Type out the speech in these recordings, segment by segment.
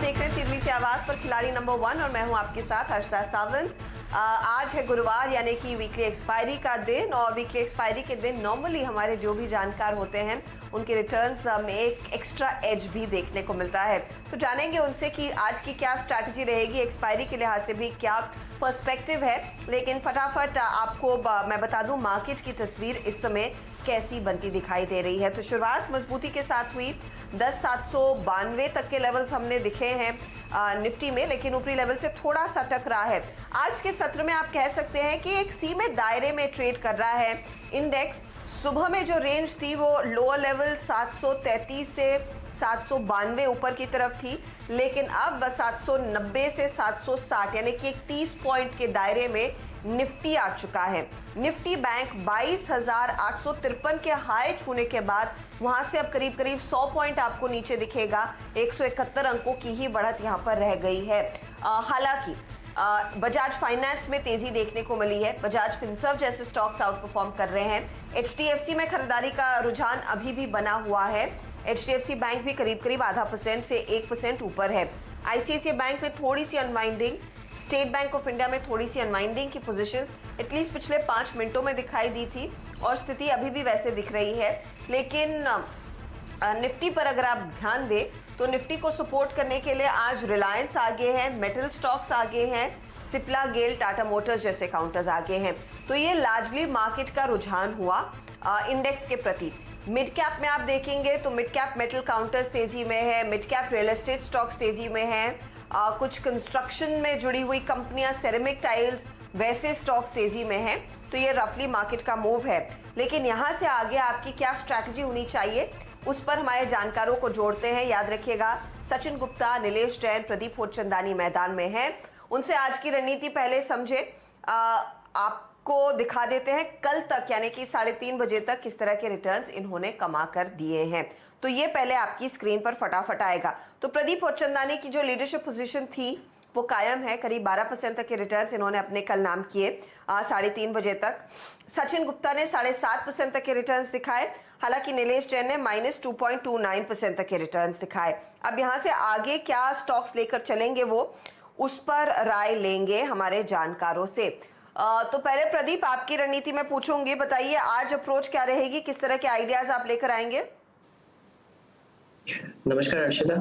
देख रहे हैं सीडीसी आवाज पर खिलाड़ी नंबर 1 और मैं हूं आपके साथ हर्षदा सावंत। आज है गुरुवार यानी कि वीकली एक्सपायरी का दिन और वीकली एक्सपायरी के दिन नॉर्मली हमारे जो भी जानकार होते हैं उनके रिटर्न्स में एक एक्स्ट्रा एज भी देखने को मिलता है। तो जानेंगे उनसे कि आज की क्या स्ट्रैटेजी रहेगी, एक्सपायरी के लिहाज से भी क्या पर्सपेक्टिव है। लेकिन फटाफट आपको मैं बता दूं मार्केट की तस्वीर इस समय कैसी बनती दिखाई दे रही है। तो शुरुआत मजबूती के साथ हुई, 10,792 तक के लेवल्स हमने दिखे हैं निफ्टी में, लेकिन ऊपरी लेवल से थोड़ा सा टकरा है। आज के सत्र में आप कह सकते हैं कि एक सीमित दायरे में ट्रेड कर रहा है इंडेक्स। सुबह में जो रेंज थी वो लोअर लेवल 733 से 792 ऊपर की तरफ थी, लेकिन अब 790 से 760 यानी कि एक 30 पॉइंट के दायरे में निफ्टी आ चुका है। निफ्टी बैंक 22,853 के हाई छूने के बाद वहां से अब करीब 100 पॉइंट आपको नीचे दिखेगा। 171 अंकों की ही बढ़त यहां पर रह गई है। हालांकि बजाज फाइनेंस में तेजी देखने को मिली है। बजाज फिनसर्व जैसे स्टॉक्स आउट परफॉर्म कर रहे हैं। एचडीएफसी में खरीदारी का रुझान अभी भी बना हुआ है। एचडीएफसी बैंक भी करीब 0.5% से 1% ऊपर है। आईसीआईसीआई बैंक में थोड़ी सी unwinding, State Bank of India में थोड़ी सी अनवाइंडिंग की पोजीशंस एटलीस्ट पिछले 5 मिनटों में दिखाई दी थी और स्थिति अभी भी वैसे दिख रही है। लेकिन निफ्टी पर अगर आप ध्यान दें तो निफ्टी को सपोर्ट करने के लिए आज रिलायंस आगे है, मेटल स्टॉक्स आगे हैं, सिप्ला, गेल, टाटा मोटर्स जैसे काउंटर्स आगे हैं। तो ये लार्जली मार्केट का रुझान हुआ इंडेक्स के प्रति। मिड कैप में आप देखेंगे तो मिड कैप मेटल काउंटर्स तेजी में है, mid cap real estate stocks तेजी में है, कुछ कंस्ट्रक्शन में जुड़ी हुई कंपनियां, सेरेमिक टाइल्स वैसे स्टॉक्स तेजी में हैं। तो ये रफली मार्केट का मूव है। लेकिन यहां से आगे आपकी क्या स्ट्रैटेजी होनी चाहिए उस पर हमारे जानकारों को जोड़ते हैं। याद रखिएगा सचिन गुप्ता, नीलेश जैन, प्रदीप होतचंदानी मैदान में हैं। उनसे आज की रणनीति पहले समझे, आपको दिखा देते हैं कल तक यानी कि 3:30 बजे तक किस तरह के रिटर्न्स इन्होंने कमा कर दिए हैं। तो ये पहले आपकी स्क्रीन पर फटाफट आएगा। तो प्रदीप होतचंदानी की जो लीडरशिप पोजीशन थी वो कायम है। करीब 12% तक के रिटर्न्स इन्होंने अपने कल नाम किए 3:30 बजे तक। सचिन गुप्ता ने 7.5% तक के रिटर्न्स दिखाए। हालांकि नीलेश जैन ने -2.29% तक के रिटर्न्स दिखाए। अब यहां से आगे क्या स्टॉक्स लेकर चलेंगे वो उस पर राय लेंगे हमारे जानकारों से। तो पहले प्रदीप आपकी रणनीति में पूछूंगी, बताइए आज अप्रोच क्या रहेगी, किस तरह के आइडियाज आप लेकर आएंगे? नमस्कार अर्शिदा।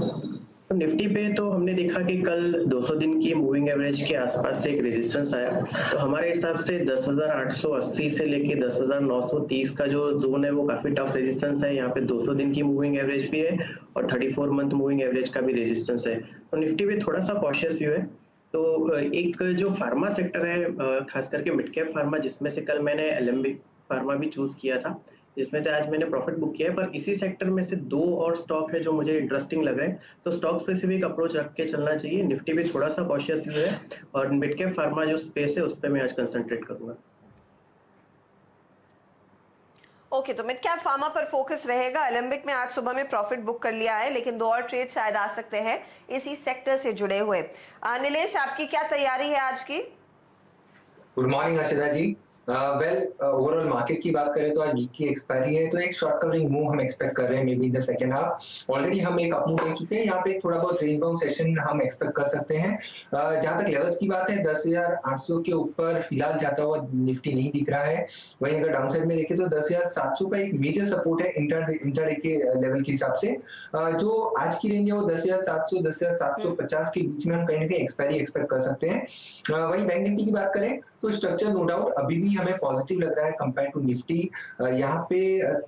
तो निफ्टी पे तो हमने देखा कि कल 200 दिन की मूविंग एवरेज के आसपास से एक रेजिस्टेंस आया। तो हमारे हिसाब से 10,880 से लेके 10,930 का जो जोन है वो काफी टफ रेजिस्टेंस है। यहाँ पे 200 दिन की मूविंग एवरेज भी है और 34 मंथ मूविंग एवरेज का भी रेजिस्टेंस है। तो निफ्टी पे थोड़ा सा कॉशियस व्यू है। तो एक जो फार्मा सेक्टर है, खास करके मिड कैप फार्मा, जिसमें से कल मैंने एलेम्बिक फार्मा भी चूज किया था, जिसमें से आज मैंने प्रॉफिट बुक किया है। पर इसी सेक्टर में से 2 और स्टॉक है जो मुझे इंटरेस्टिंग लग रहे हैं। तो स्टॉक स्पेसिफिक अप्रोच रख के चलना चाहिए। निफ्टी भी थोड़ा सा कॉशियस व्यू है और मिड कैप फार्मा जो स्पेस है उस पर मैं आज कंसंट्रेट करूंगा। ओके, तो मिड कैप फार्मा पर फोकस रहेगा। एलेम्बिक में आज सुबह में प्रॉफिट बुक कर लिया है, लेकिन 2 और ट्रेड शायद आ सकते हैं इसी सेक्टर से जुड़े हुए। नीलेश, आपकी क्या तैयारी है आज की? गुड मॉर्निंग हर्षदा जी। ओवरऑल मार्केट की बात करें तो आज वीक की एक्सपायरी है, तो एक शॉर्ट कवरिंग मूव हम एक्सपेक्ट कर रहे हैं may be in the second half. Already हम एक अप मूव देख चुके हैं, यहाँ पे थोड़ा बहुत रेंज बाउंड सेशन हम एक्सपेक्ट कर सकते हैं। जहां तक लेवल्स की बात है 10,800 के ऊपर फिलहाल जाता हुआ निफ्टी नहीं दिख रहा है। वहीं अगर डाउन साइड में देखें तो 10,700 का एक मेजर सपोर्ट है इंटरडे के लेवल के हिसाब से। जो आज की रेंज है वो 10,700 10,750 के बीच में हम कहीं ना कहीं एक्सपायरी एक्सपेक्ट कर सकते हैं। वहीं बैंक निफ्टी की बात करें तो स्ट्रक्चर नो डाउट अभी भी हमें पॉजिटिव लग रहा है कंपेयर टू निफ्टी। यहाँ पे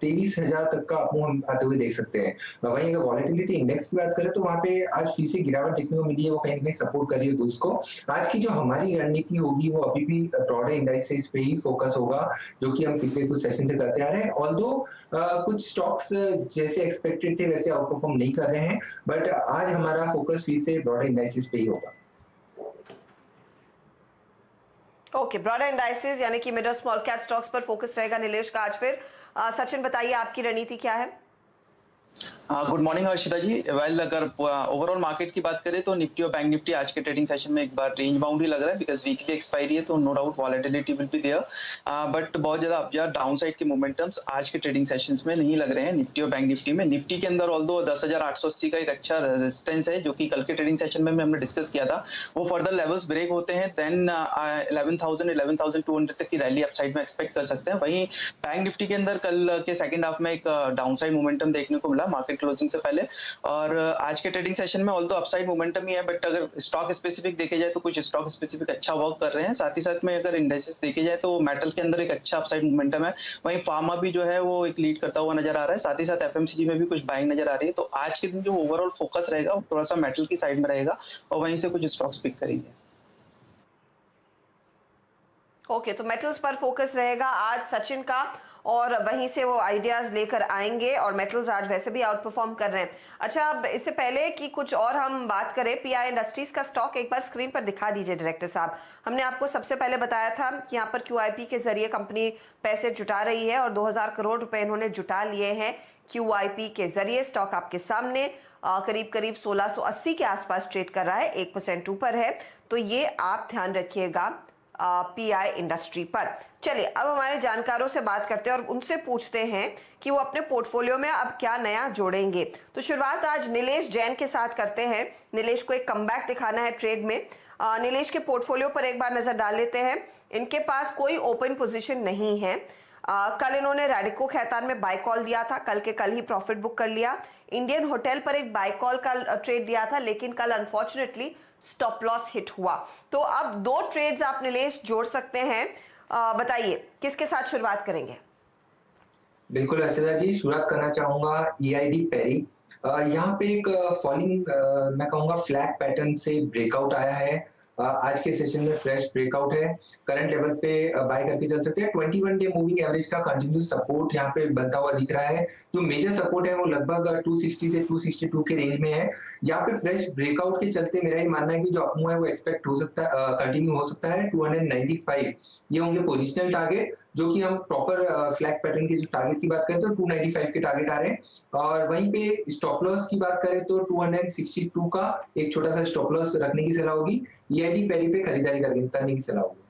23,000 तक का अप मूव आते हुए देख सकते हैं। वहीं अगर वॉलेटिलिटी इंडेक्स की बात करें तो वहाँ पे आज फिर से गिरावट देखने को मिली है, वो कहीं ना कहीं सपोर्ट कर रही है बुल्स को। आज की जो हमारी रणनीति होगी वो अभी भी ब्रॉडर इंडाइसेस पे ही फोकस होगा, जो कि हम पिछले कुछ सेशन से करते आ रहे हैं। ऑल्दो कुछ स्टॉक्स जैसे एक्सपेक्टेड थे वैसे आउट परफॉर्म नहीं कर रहे हैं, बट आज हमारा फोकस फिर से ब्रॉडर इंडाइसेस पे ही होगा। ओके, ब्रॉडर इंडाइसेस यानी कि मिड और स्मॉल कैप स्टॉक्स पर फोकस रहेगा नीलेश का आज। फिर सचिन बताइए आपकी रणनीति क्या है? गुड मॉर्निंग हर्षिता जी। वेल अगर ओवरऑल मार्केट की बात करें तो निफ्टी और बैंक निफ्टी आज के ट्रेडिंग सेशन में एक बार रेंज बाउंड ही लग रहा है, बिकॉज वीकली एक्सपायरी है तो no doubt volatility will be there, but बहुत ज्यादा अप या डाउन साइड के मोमेंटम्स आज के ट्रेडिंग सेशंस में नहीं लग रहे हैं निफ्टी और बैंक निफ्टी में। निफ्टी के अंदर ऑल्दो 10,880 का एक अच्छा रेजिस्टेंस है जो कि कल के ट्रेडिंग सेशन में हमने डिस्कस किया था, वो फर्दर लेवल्स ब्रेक होते हैं देन 11,000-11,200 तक की रैली अपसाइड में एक्सपेक्ट कर सकते हैं। वहीं बैंक निफ्टी के अंदर कल के सेकंड हाफ में एक डाउन साइड मोमेंटम देखने को मिला मार्केट क्लोजिंग से पहले, और आज के ट्रेडिंग सेशन में ऑल्दो अपसाइड मोमेंटम ही है, बट अगर स्टॉक स्पेसिफिक देखे जाए तो कुछ स्टॉक स्पेसिफिक अच्छा वर्क कर रहे हैं। साथ ही साथ में अगर इंडेक्सेस देखे जाए तो मेटल के अंदर एक अच्छा अपसाइड मोमेंटम है, वहीं फार्मा भी जो है वो एक लीड करता हुआ नजर आ रहा है। साथ ही साथ एफएमसीजी में भी कुछ बाइंग नजर आ रही है। तो आज के दिन जो ओवरऑल फोकस रहेगा वो थोड़ा सा मेटल की साइड में रहेगा और वहीं से कुछ स्टॉक्स पिक करेंगे। ओके, तो मेटल्स पर फोकस रहेगा आज सचिन का, और वहीं से वो आइडियाज लेकर आएंगे, और मेटल्स आज वैसे भी आउट परफॉर्म कर रहे हैं। अच्छा, अब इससे पहले कि कुछ और हम बात करें, पीआई इंडस्ट्रीज का स्टॉक एक बार स्क्रीन पर दिखा दीजिए डायरेक्टर साहब। हमने आपको सबसे पहले बताया था कि यहाँ पर क्यूआईपी के जरिए कंपनी पैसे जुटा रही है और 2000 करोड़ रुपए इन्होंने जुटा लिए हैं क्यूआईपी के जरिए। स्टॉक आपके सामने करीब करीब 1680 के आसपास ट्रेड कर रहा है, 1% ऊपर है। तो ये आप ध्यान रखिएगा पीआई इंडस्ट्री पर। चलिए अब हमारे जानकारों से बात करते हैं और उनसे पूछते हैं कि वो अपने पोर्टफोलियो में अब क्या नया जोड़ेंगे। तो शुरुआत आज नीलेश जैन के साथ करते हैं। नीलेश को एक कमबैक दिखाना है ट्रेड में। नीलेश के पोर्टफोलियो पर एक बार नजर डाल लेते हैं। इनके पास कोई ओपन पोजीशन नहीं है। कल इन्होंने रैडिको खैतान में बाय कॉल दिया था, कल के कल ही प्रॉफिट बुक कर लिया। इंडियन होटल पर एक बाय कॉल का ट्रेड दिया था, लेकिन कल अनफॉर्चुनेटली स्टॉप लॉस हिट हुआ। तो अब 2 ट्रेड्स आप नीलेश जोड़ सकते हैं। बताइए किसके साथ शुरुआत करेंगे? बिल्कुल अर्षिता जी, शुरुआत करना चाहूंगा ईआईडी पेरी। यहाँ पे एक फॉलिंग मैं कहूंगा फ्लैग पैटर्न से ब्रेकआउट आया है। आज के सेशन में फ्रेश ब्रेकआउट है, करंट लेवल पे बाय करके चल सकते हैं। 21 डे मूविंग एवरेज का कंटिन्यूस सपोर्ट यहाँ पे बनता हुआ दिख रहा है। जो मेजर सपोर्ट है वो लगभग 260 से 262 के रेंज में है। यहाँ पे फ्रेश ब्रेकआउट के चलते मेरा ही मानना है कि जो अपमूव है वो एक्सपेक्ट हो सकता है, कंटिन्यू हो सकता है। 295 ये होंगे पोजिशनल टारगेट, जो कि हम प्रॉपर फ्लैग पैटर्न के जो टारगेट की बात करें तो 295 के टारगेट आ रहे हैं। और वहीं पे स्टॉप लॉस की बात करें तो 262 का एक छोटा सा स्टॉप लॉस रखने की सलाह होगी। ईआईडी पेरी पे खरीदारी करने की सलाह होगी।